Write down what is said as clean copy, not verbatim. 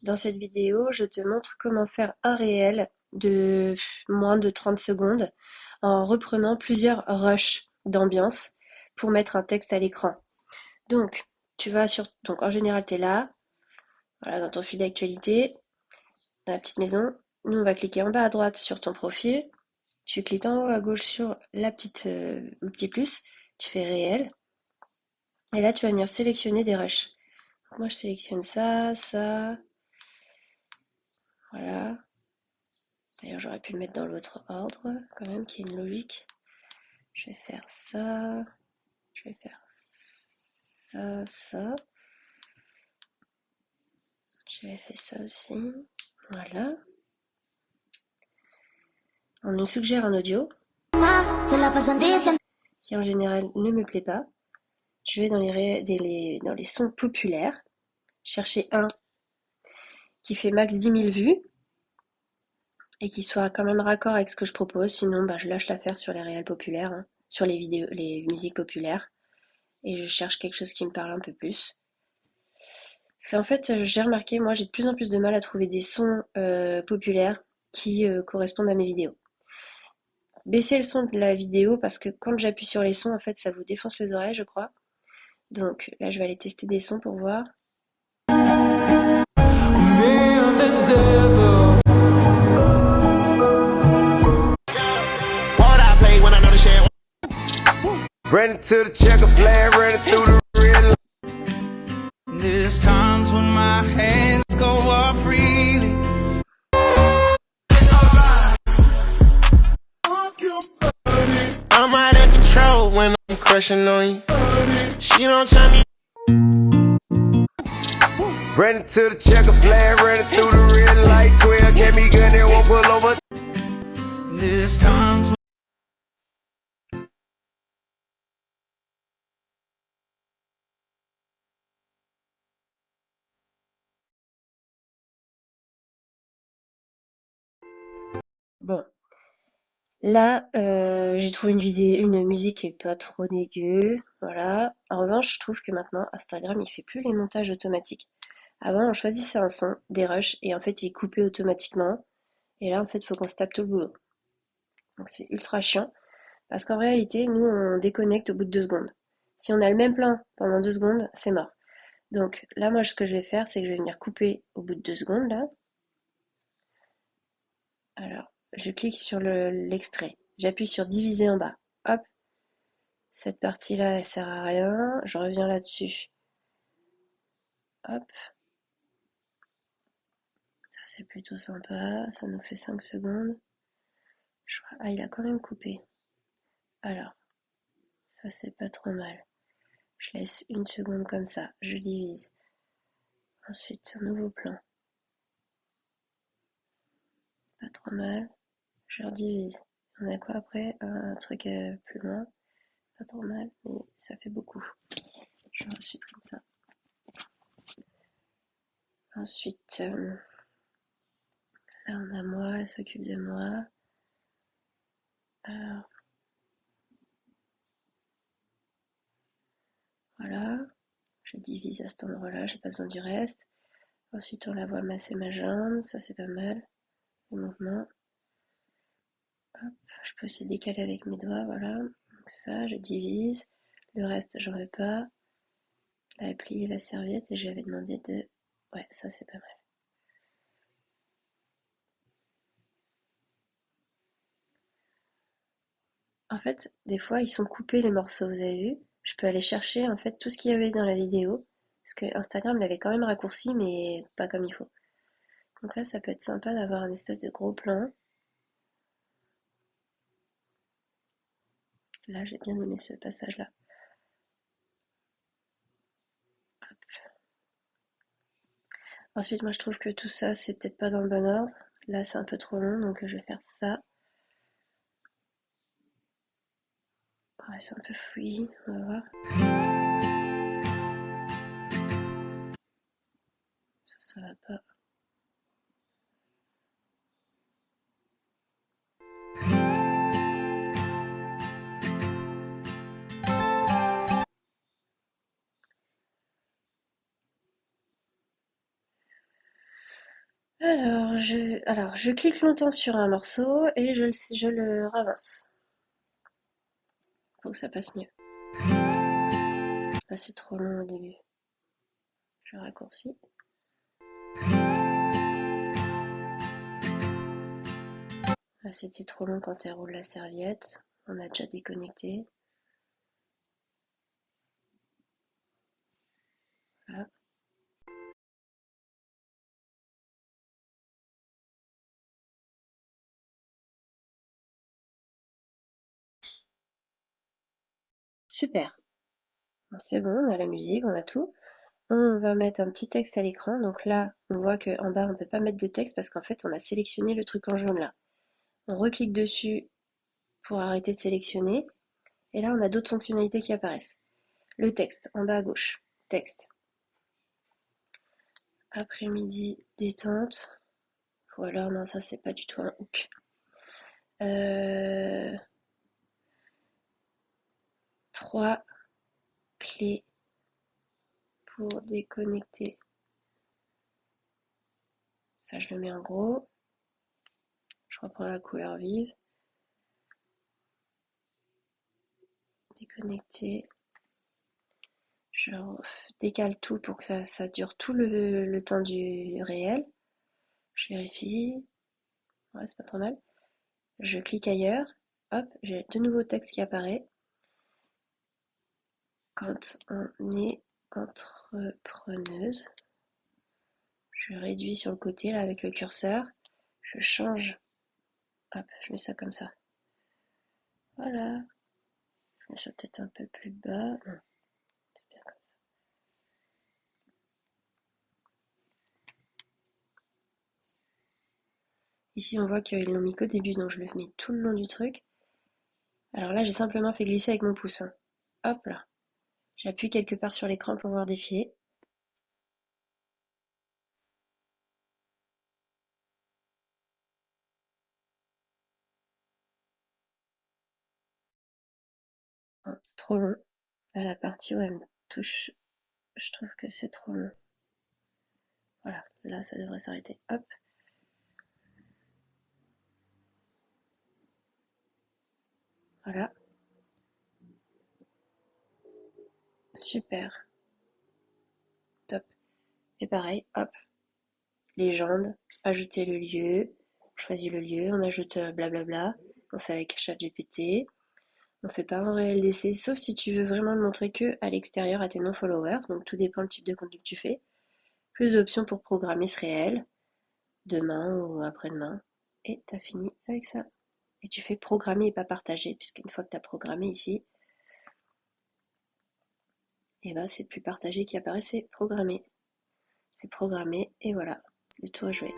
Dans cette vidéo, je te montre comment faire un réel de moins de 30 secondes en reprenant plusieurs rushs d'ambiance pour mettre un texte à l'écran. Donc, donc en général, tu es là, voilà, dans ton fil d'actualité, dans la petite maison. Nous, on va cliquer en bas à droite sur ton profil. Tu cliques en haut à gauche sur le petit plus, tu fais réel. Et là, tu vas venir sélectionner des rushs. Donc moi, je sélectionne ça, ça, voilà. D'ailleurs, j'aurais pu le mettre dans l'autre ordre, quand même, qui est une logique. Je vais faire ça, je vais faire ça, ça. J'avais fait ça aussi. Voilà. On nous suggère un audio qui en général ne me plaît pas. Je vais dans les sons populaires, chercher un qui fait max 10 000 vues et qui soit quand même raccord avec ce que je propose. Sinon, je lâche l'affaire sur les réels populaires, hein, sur les vidéos, les musiques populaires. Et je cherche quelque chose qui me parle un peu plus. Parce qu'en fait, j'ai remarqué, moi, j'ai de plus en plus de mal à trouver des sons populaires qui correspondent à mes vidéos. Baissez le son de la vidéo parce que quand j'appuie sur les sons, en fait, ça vous défonce les oreilles, je crois. Donc là, je vais aller tester des sons pour voir. Running to the checker flag, running through the real. There's times when my hands go off freely. I'm out of control when I'm crushing on you. She don't tell me. Running to the checker flag, running through the red light. 12 get me gun and won't pull over. There's times. Bon, là, j'ai trouvé une musique qui est pas trop dégueu, voilà. En revanche, je trouve que maintenant, Instagram, il fait plus les montages automatiques. Avant, on choisissait un son, des rushs, et en fait, il coupait automatiquement. Et là, en fait, il faut qu'on se tape tout le boulot. Donc c'est ultra chiant, parce qu'en réalité, nous, on déconnecte au bout de 2 secondes. Si on a le même plan pendant 2 secondes, c'est mort. Donc là, moi, ce que je vais faire, c'est que je vais venir couper au bout de 2 secondes, là. Alors, je clique sur l'extrait. J'appuie sur diviser en bas. Hop, cette partie-là, elle sert à rien. Je reviens là-dessus. Hop, ça c'est plutôt sympa. Ça nous fait 5 secondes. Ah, il a quand même coupé. Alors, ça c'est pas trop mal. Je laisse 1 seconde comme ça. Je divise. Ensuite, un nouveau plan. Pas trop mal. Je redivise. On a quoi après? Un truc plus loin. Pas trop mal, mais ça fait beaucoup. Je ensuite comme ça. Ensuite, là on a moi, elle s'occupe de moi. Alors, voilà. Je divise à cet endroit-là, j'ai pas besoin du reste. Ensuite, on la voit masser ma jambe, ça c'est pas mal. Le mouvement. Hop, je peux aussi décaler avec mes doigts, voilà. Donc ça, je divise. Le reste, j'en veux pas. Là, elle plie la serviette et j'avais demandé de... Ouais, ça c'est pas mal. En fait, des fois, ils sont coupés les morceaux, vous avez vu? Je peux aller chercher en fait tout ce qu'il y avait dans la vidéo. Parce que Instagram l'avait quand même raccourci, mais pas comme il faut. Donc là, ça peut être sympa d'avoir un espèce de gros plan. Là, j'ai bien aimé ce passage-là. Ensuite, moi, je trouve que tout ça, c'est peut-être pas dans le bon ordre. Là, c'est un peu trop long, donc je vais faire ça. Ouais, c'est un peu fouillis, on va voir. Ça va pas. Alors, je clique longtemps sur un morceau et je le ravance pour que ça passe mieux. Là, c'est trop long au début. Je raccourcis. Là, c'était trop long quand elle roule la serviette. On a déjà déconnecté. Voilà. Super. Bon, c'est bon, on a la musique, on a tout. On va mettre un petit texte à l'écran. Donc là, on voit qu'en bas, on ne peut pas mettre de texte parce qu'en fait, on a sélectionné le truc en jaune là. On reclique dessus pour arrêter de sélectionner. Et là, on a d'autres fonctionnalités qui apparaissent. Le texte, en bas à gauche. Texte. Après-midi, détente. Ou alors, non, ça, c'est pas du tout un hook. Euh, 3 clés pour déconnecter. Ça, je le mets en gros. Je reprends la couleur vive. Déconnecter. Je décale tout pour que ça dure tout le temps du réel. Je vérifie. Ouais, c'est pas trop mal. Je clique ailleurs. Hop, j'ai de nouveaux textes qui apparaissent. Quand on est entrepreneuse, je réduis sur le côté là avec le curseur. Je change. Hop, je mets ça comme ça. Voilà. Je mets ça peut-être un peu plus bas. Non, c'est bien comme ça. Ici, on voit qu'ils l'ont mis qu'au début, donc je le mets tout le long du truc. Alors là, j'ai simplement fait glisser avec mon pouce, hein. Hop là. J'appuie quelque part sur l'écran pour voir défiler. Oh, c'est trop long. Là, la partie où elle me touche, je trouve que c'est trop long. Voilà, là, ça devrait s'arrêter. Hop, voilà. Super. Top. Et pareil, hop, légende, ajouter le lieu, on choisit le lieu, on ajoute blablabla, on fait avec ChatGPT, on fait pas en réel d'essai, sauf si tu veux vraiment le montrer que à l'extérieur à tes non-followers, donc tout dépend du type de contenu que tu fais. Plus d'options pour programmer ce réel, demain ou après-demain, et t'as fini avec ça. Et tu fais programmer et pas partager, puisqu'une fois que tu as programmé ici, et ben c'est plus partagé qui apparaît, c'est programmé. C'est programmé et voilà, le tour est joué.